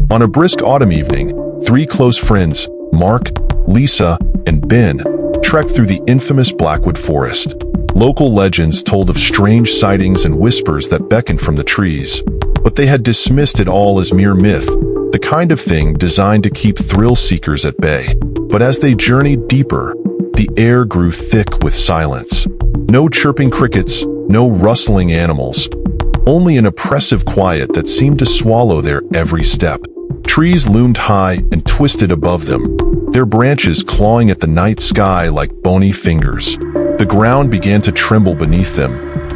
On a brisk autumn evening, three close friends, Mark, Lisa, and Ben, trekked through the infamous Blackwood Forest. Local legends told of strange sightings and whispers that beckoned from the trees, but they had dismissed it all as mere myth, the kind of thing designed to keep thrill-seekers at bay. But as they journeyed deeper, the air grew thick with silence. No chirping crickets, no rustling animals, only an oppressive quiet that seemed to swallow their every step. Trees loomed high and twisted above them, their branches clawing at the night sky like bony fingers. The ground began to tremble beneath them,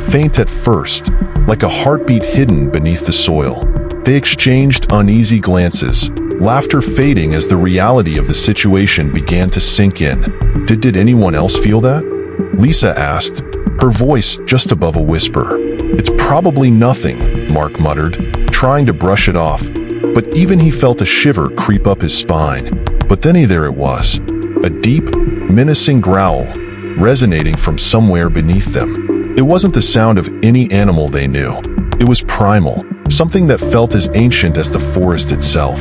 faint at first, like a heartbeat hidden beneath the soil. They exchanged uneasy glances, laughter fading as the reality of the situation began to sink in. Did anyone else feel that? Lisa asked, her voice just above a whisper. It's probably nothing, Mark muttered, trying to brush it off, but even he felt a shiver creep up his spine. But then there it was, a deep, menacing growl, resonating from somewhere beneath them. It wasn't the sound of any animal they knew. It was primal, something that felt as ancient as the forest itself.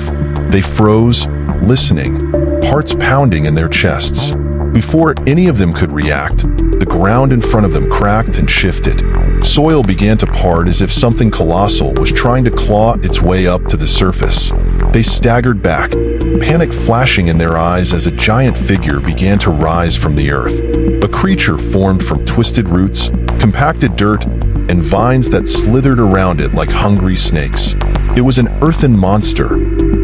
They froze, listening, hearts pounding in their chests. Before any of them could react, the ground in front of them cracked and shifted. Soil began to part as if something colossal was trying to claw its way up to the surface. They staggered back, panic flashing in their eyes as a giant figure began to rise from the earth. A creature formed from twisted roots, compacted dirt, and vines that slithered around it like hungry snakes. It was an earthen monster,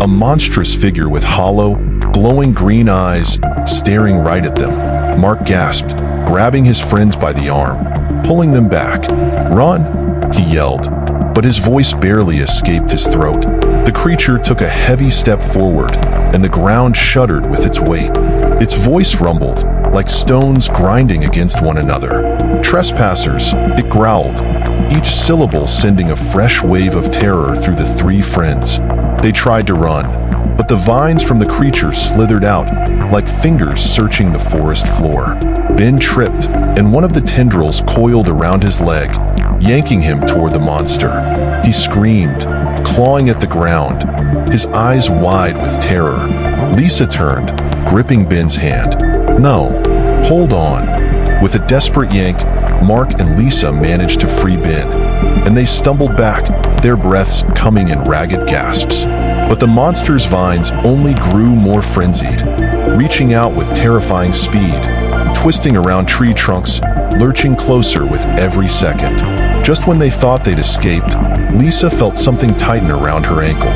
a monstrous figure with hollow, glowing green eyes staring right at them. Mark gasped, grabbing his friends by the arm, pulling them back. "Run!" he yelled, but his voice barely escaped his throat. The creature took a heavy step forward, and the ground shuddered with its weight. Its voice rumbled, like stones grinding against one another. "Trespassers," it growled, each syllable sending a fresh wave of terror through the three friends. They tried to run, but the vines from the creature slithered out, like fingers searching the forest floor. Ben tripped, and one of the tendrils coiled around his leg, yanking him toward the monster. He screamed, clawing at the ground, his eyes wide with terror. Lisa turned, gripping Ben's hand. "No, hold on." With a desperate yank, Mark and Lisa managed to free Ben, and they stumbled back, their breaths coming in ragged gasps. But the monster's vines only grew more frenzied, reaching out with terrifying speed, twisting around tree trunks, lurching closer with every second. Just when they thought they'd escaped, Lisa felt something tighten around her ankle.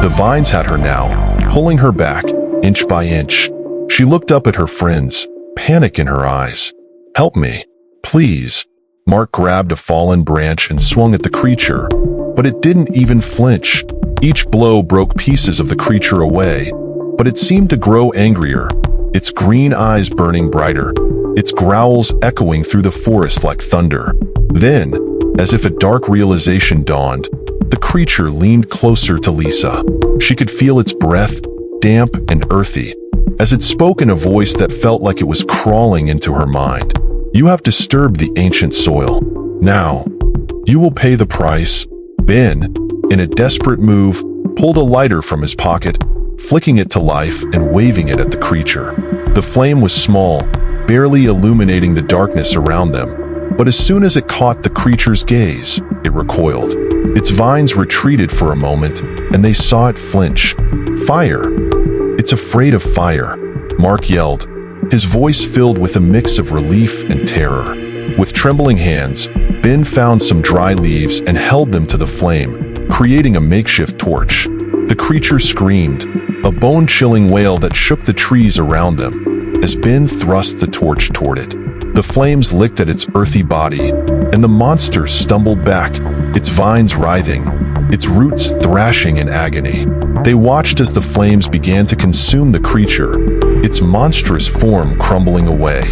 The vines had her now, pulling her back, inch by inch. She looked up at her friends, panic in her eyes. "Help me, please." Mark grabbed a fallen branch and swung at the creature, but it didn't even flinch. Each blow broke pieces of the creature away, but it seemed to grow angrier, its green eyes burning brighter, its growls echoing through the forest like thunder. Then, as if a dark realization dawned, the creature leaned closer to Lisa. She could feel its breath, damp and earthy, as it spoke in a voice that felt like it was crawling into her mind. "You have disturbed the ancient soil. Now, you will pay the price." Ben, in a desperate move, pulled a lighter from his pocket, flicking it to life and waving it at the creature. The flame was small, barely illuminating the darkness around them, but as soon as it caught the creature's gaze, it recoiled. Its vines retreated for a moment, and they saw it flinch. "Fire! It's afraid of fire," Mark yelled, his voice filled with a mix of relief and terror. With trembling hands, Ben found some dry leaves and held them to the flame, creating a makeshift torch. The creature screamed, a bone-chilling wail that shook the trees around them, as Ben thrust the torch toward it. The flames licked at its earthy body, and the monster stumbled back, its vines writhing, its roots thrashing in agony. They watched as the flames began to consume the creature, its monstrous form crumbling away.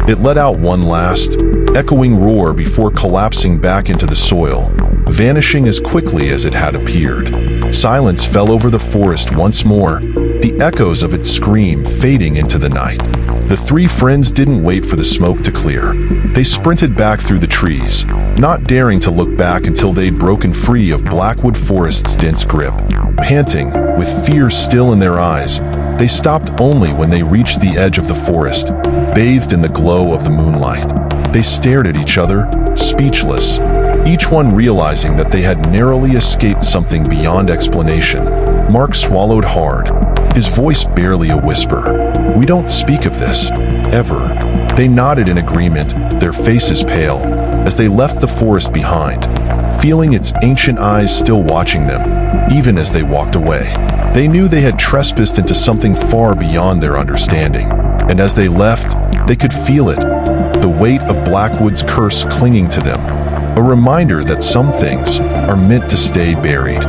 It let out one last, echoing roar before collapsing back into the soil, vanishing as quickly as it had appeared. Silence fell over the forest once more, the echoes of its scream fading into the night. The three friends didn't wait for the smoke to clear. They sprinted back through the trees, not daring to look back until they'd broken free of Blackwood Forest's dense grip. Panting, with fear still in their eyes, they stopped only when they reached the edge of the forest, bathed in the glow of the moonlight. They stared at each other, speechless, each one realizing that they had narrowly escaped something beyond explanation. Mark swallowed hard, his voice barely a whisper. "We don't speak of this, ever." They nodded in agreement, their faces pale, as they left the forest behind, feeling its ancient eyes still watching them, even as they walked away. They knew they had trespassed into something far beyond their understanding, and as they left, they could feel it, the weight of Blackwood's curse clinging to them, a reminder that some things are meant to stay buried.